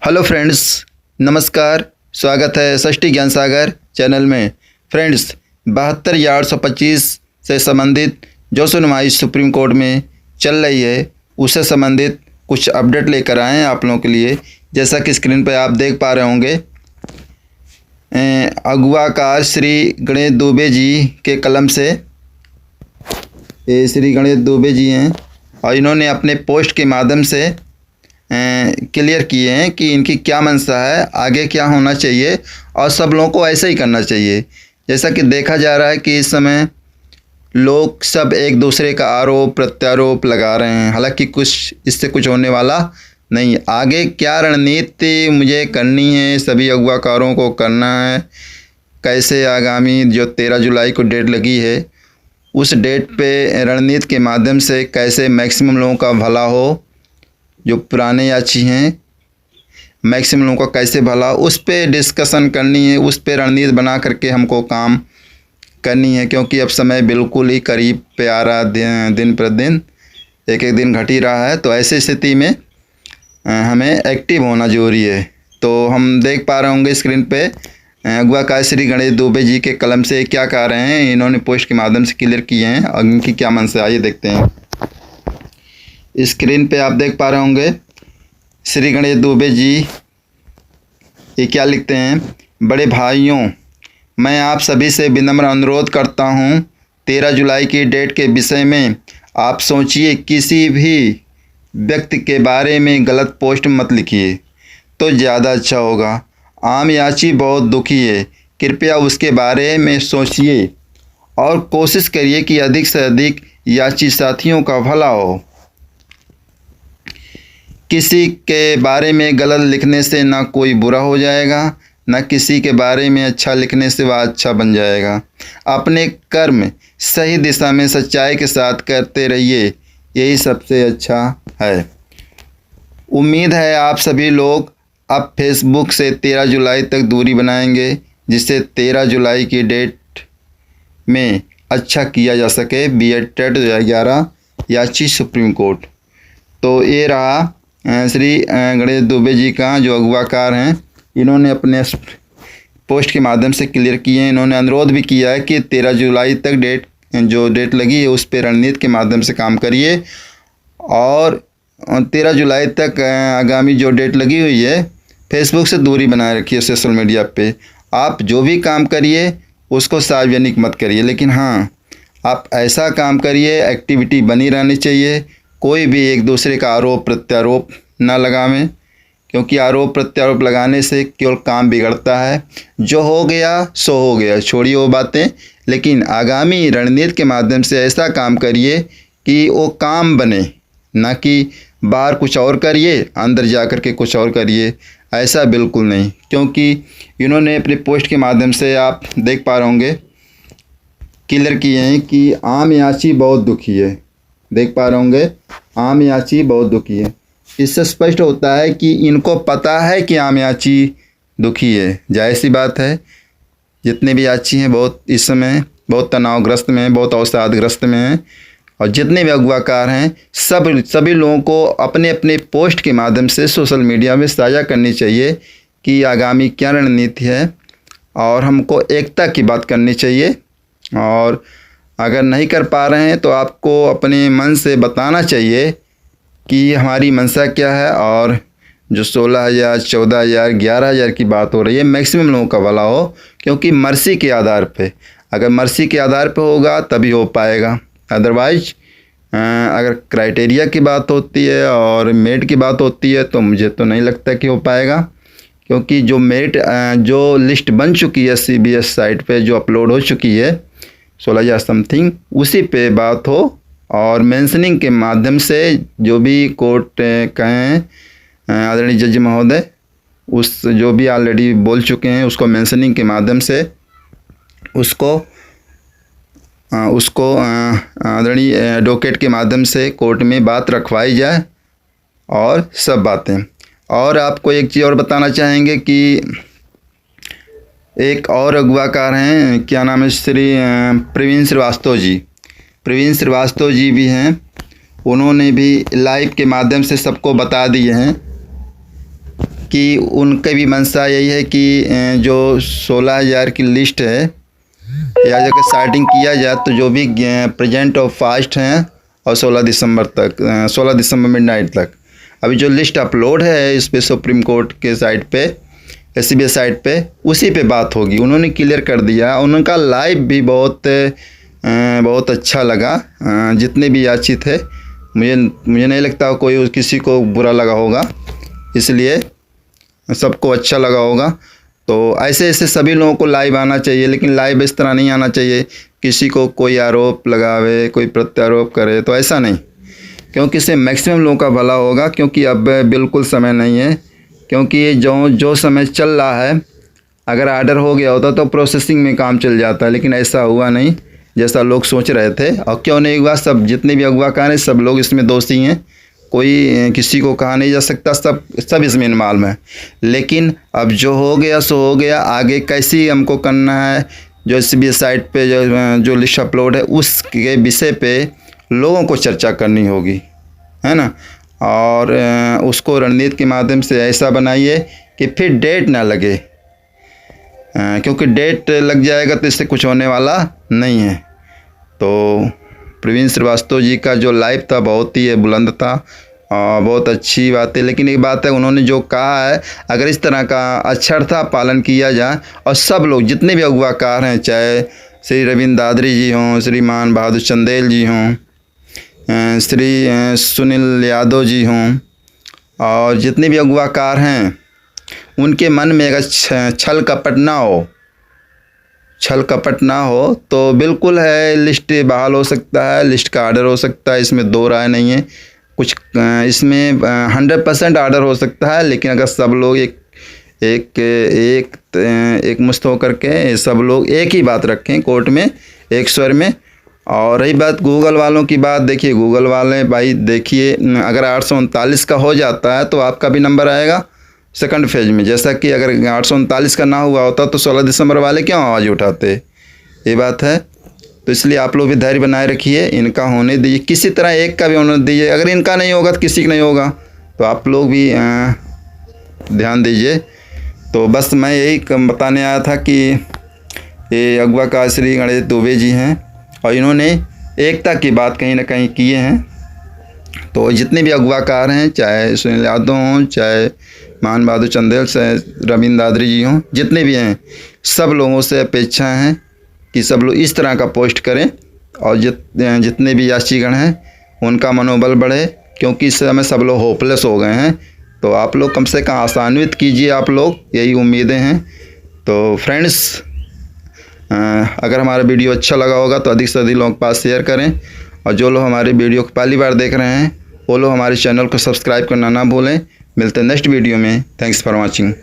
Hello friends, नमस्कार। स्वागत है षष्ठी ज्ञान सागर चैनल में। फ्रेंड्स, 72/825 से संबंधित जो सुनवाई सुप्रीम कोर्ट में चल रही है उससे संबंधित कुछ अपडेट लेकर आए हैं आप लोगों के लिए। जैसा कि स्क्रीन पर आप देख पा रहे होंगे, अगवाकार श्री गणेश दुबे जी के कलम से ये श्री गणेश दुबे जी हैं और इन्होंने अपने पोस्ट के माध्यम से क्लियर किए हैं कि इनकी क्या मंशा है, आगे क्या होना चाहिए और सब लोगों को ऐसा ही करना चाहिए। जैसा कि देखा जा रहा है कि इस समय लोग सब एक दूसरे का आरोप प्रत्यारोप लगा रहे हैं, हालांकि कुछ इससे कुछ होने वाला नहीं। आगे क्या रणनीति मुझे करनी है, सभी अगवाकारों को करना है, कैसे आगामी जो 13 जुलाई को डेट लगी है उस डेट पे रणनीति के माध्यम से कैसे मैक्सिमम लोगों का भला हो, जो पुराने याची हैं मैक्सिमम लोगों का कैसे भला, उस पे डिस्कशन करनी है, उस पे रणनीति बना करके हमको काम करनी है। क्योंकि अब समय बिल्कुल ही करीब पे आ रहा, दिन प्रतिदिन एक एक दिन घट ही रहा है। तो ऐसी स्थिति में हमें एक्टिव होना जरूरी है। तो हम देख पा रहे होंगे स्क्रीन पे अगवाकार श्री गणेश दुबे जी के कलम से क्या कह रहे हैं, इन्होंने पोस्ट के माध्यम से क्लियर किए हैं और इनकी क्या मंशा है आइए देखते हैं। स्क्रीन पे आप देख पा रहे होंगे श्री गणेश दुबे जी ये क्या लिखते हैं। बड़े भाइयों, मैं आप सभी से विनम्र अनुरोध करता हूं, 13 जुलाई की डेट के विषय में आप सोचिए, किसी भी व्यक्ति के बारे में गलत पोस्ट मत लिखिए तो ज़्यादा अच्छा होगा। आम याची बहुत दुखी है, कृपया उसके बारे में सोचिए और कोशिश करिए कि अधिक से अधिक याची साथियों का भला हो। किसी के बारे में गलत लिखने से ना कोई बुरा हो जाएगा, ना किसी के बारे में अच्छा लिखने से वह अच्छा बन जाएगा। अपने कर्म सही दिशा में सच्चाई के साथ करते रहिए, यही सबसे अच्छा है। उम्मीद है आप सभी लोग अब फेसबुक से 13 जुलाई तक दूरी बनाएंगे, जिससे 13 जुलाई की डेट में अच्छा किया जा सके B.Ed टेट 2011 याची सुप्रीम कोर्ट। तो ये रहा श्री गणेश दुबे जी का जो अगवाकार हैं, इन्होंने अपने पोस्ट के माध्यम से क्लियर किए हैं। इन्होंने अनुरोध भी किया है कि 13 जुलाई तक डेट लगी है उस पर रणनीति के माध्यम से काम करिए और 13 जुलाई तक आगामी जो डेट लगी हुई है फेसबुक से दूरी बनाए रखिए। सोशल मीडिया पे आप जो भी काम करिए उसको सार्वजनिक मत करिए, लेकिन हाँ आप ऐसा काम करिए, एक्टिविटी बनी रहनी चाहिए। कोई भी एक दूसरे का आरोप प्रत्यारोप ना लगावें, क्योंकि आरोप प्रत्यारोप लगाने से केवल काम बिगड़ता है। जो हो गया सो हो गया, छोड़िए वो बातें, लेकिन आगामी रणनीति के माध्यम से ऐसा काम करिए कि वो काम बने, ना कि बाहर कुछ और करिए अंदर जा कर के कुछ और करिए, ऐसा बिल्कुल नहीं। क्योंकि इन्होंने अपने पोस्ट के माध्यम से आप देख पा रहे होंगे क्लियर किए हैं कि आम याची बहुत दुखी है। देख पा रहे होंगे आम याची बहुत दुखी है। इससे स्पष्ट होता है कि इनको पता है कि आम याची दुखी है। जाहिर सी बात है, जितने भी याची हैं बहुत इस समय बहुत तनावग्रस्त में हैं, बहुत अवसादग्रस्त में हैं, और जितने भी अगवाकार हैं सभी लोगों को अपने अपने पोस्ट के माध्यम से सोशल मीडिया में साझा करनी चाहिए कि आगामी क्या रणनीति है और हमको एकता की बात करनी चाहिए। और अगर नहीं कर पा रहे हैं तो आपको अपने मन से बताना चाहिए कि हमारी मंशा क्या है, और जो 16,000 14,000 11,000 की बात हो रही है मैक्सिमम लोगों का भला हो। क्योंकि मर्सी के आधार पे, अगर मर्सी के आधार पे होगा तभी हो पाएगा, अदरवाइज अगर क्राइटेरिया की बात होती है और मेरिट की बात होती है तो मुझे तो नहीं लगता कि हो पाएगा। क्योंकि जो मेरिट जो लिस्ट बन चुकी है CBS साइट पे जो अपलोड हो चुकी है 16,000 समथिंग, उसी पे बात हो, और मेंशनिंग के माध्यम से जो भी कोर्ट कहें आदरणीय जज महोदय उस जो भी ऑलरेडी बोल चुके हैं उसको मेंशनिंग के माध्यम से उसको आदरणीय एडवोकेट के माध्यम से कोर्ट में बात रखवाई जाए और सब बातें। और आपको एक चीज़ और बताना चाहेंगे कि एक और अगवाकार हैं, क्या नाम है, श्री प्रवीण श्रीवास्तव जी। प्रवीण श्रीवास्तव जी भी हैं, उन्होंने भी लाइव के माध्यम से सबको बता दिए हैं कि उनके भी मंशा यही है कि जो 16,000 की लिस्ट है या अगर स्टार्टिंग किया जाए तो जो भी प्रेजेंट और फास्ट हैं और 16 दिसंबर मिडनाइट तक अभी जो लिस्ट अपलोड है इस पे सुप्रीम कोर्ट के साइट पे SCBI साइट पे उसी पे बात होगी। उन्होंने क्लियर कर दिया। उनका लाइव भी बहुत अच्छा लगा। जितने भी याची थे मुझे नहीं लगता कोई किसी को बुरा लगा होगा, इसलिए सबको अच्छा लगा होगा। तो ऐसे सभी लोगों को लाइव आना चाहिए, लेकिन लाइव इस तरह नहीं आना चाहिए किसी को कोई आरोप लगावे, कोई प्रत्यारोप करे, तो ऐसा नहीं, क्योंकि इससे मैक्सिमम लोगों का भला होगा। क्योंकि अब बिल्कुल समय नहीं है, क्योंकि ये जो समय चल रहा है अगर आर्डर हो गया होता तो प्रोसेसिंग में काम चल जाता है, लेकिन ऐसा हुआ नहीं जैसा लोग सोच रहे थे। और क्यों नहीं हुआ, सब जितने भी अगवाकार हैं सब लोग इसमें दोषी हैं, कोई किसी को कहा नहीं जा सकता, सब इसमें इन्वॉल्व है। लेकिन अब जो हो गया सो हो गया, आगे कैसी हमको करना है, जो SCBI साइट पे जो लिस्ट अपलोड है उसके विषय पे लोगों को चर्चा करनी होगी, है ना। और उसको रणनीति के माध्यम से ऐसा बनाइए कि फिर डेट ना लगे, क्योंकि डेट लग जाएगा तो इससे कुछ होने वाला नहीं है। तो प्रवीण श्रीवास्तव जी का जो लाइव था बहुत ही बुलंद था और बहुत अच्छी बात है। लेकिन एक बात है, उन्होंने जो कहा है अगर इस तरह का अक्षरता पालन किया जाए और सब लोग जितने भी अगवाकार हैं, चाहे श्री रविंद्र दादरी जी हों, श्रीमान बहादुर चंदेल जी हों, श्री सुनील यादव जी हों, और जितने भी अगवाकार हैं उनके मन में अगर छल कपट ना हो तो बिल्कुल है लिस्ट बहाल हो सकता है, लिस्ट का आर्डर हो सकता है, इसमें दो राय नहीं है। कुछ इसमें 100% आर्डर हो सकता है, लेकिन अगर सब लोग एक मुश्त होकर के सब लोग एक ही बात रखें कोर्ट में, एक स्वर में। और रही बात गूगल वालों की बात, देखिए गूगल वाले भाई देखिए, अगर 839 का हो जाता है तो आपका भी नंबर आएगा सेकंड फेज में। जैसा कि अगर 839 का ना हुआ होता तो 16 दिसंबर वाले क्यों आवाज़ उठाते, ये बात है। तो इसलिए आप लोग भी धैर्य बनाए रखिए, इनका होने दीजिए, किसी तरह एक का भी होने दीजिए। अगर इनका नहीं होगा तो किसी का नहीं होगा, तो आप लोग भी ध्यान दीजिए। तो बस मैं यही बताने आया था कि ये अगवाकार श्री गणेश दुबे जी हैं और इन्होंने एकता की बात कहीं ना कहीं किए हैं। तो जितने भी अगवाकार हैं, चाहे सुनील यादव हों, चाहे मान बहादुर चंदेल से रविंद्र दादरी जी हों, जितने भी हैं, सब लोगों से अपेक्षा है कि सब लोग इस तरह का पोस्ट करें और जितने भी याचीगण हैं उनका मनोबल बढ़े, क्योंकि इस समय सब लोग होपलेस हो गए हैं। तो आप लोग कम से कम आसान्वित कीजिए, आप लोग, यही उम्मीदें हैं। तो फ्रेंड्स, अगर हमारा वीडियो अच्छा लगा होगा तो अधिक से अधिक लोगों के पास शेयर करें, और जो लोग हमारे वीडियो को पहली बार देख रहे हैं वो लोग हमारे चैनल को सब्सक्राइब करना ना भूलें। मिलते हैं नेक्स्ट वीडियो में। Thanks for watching.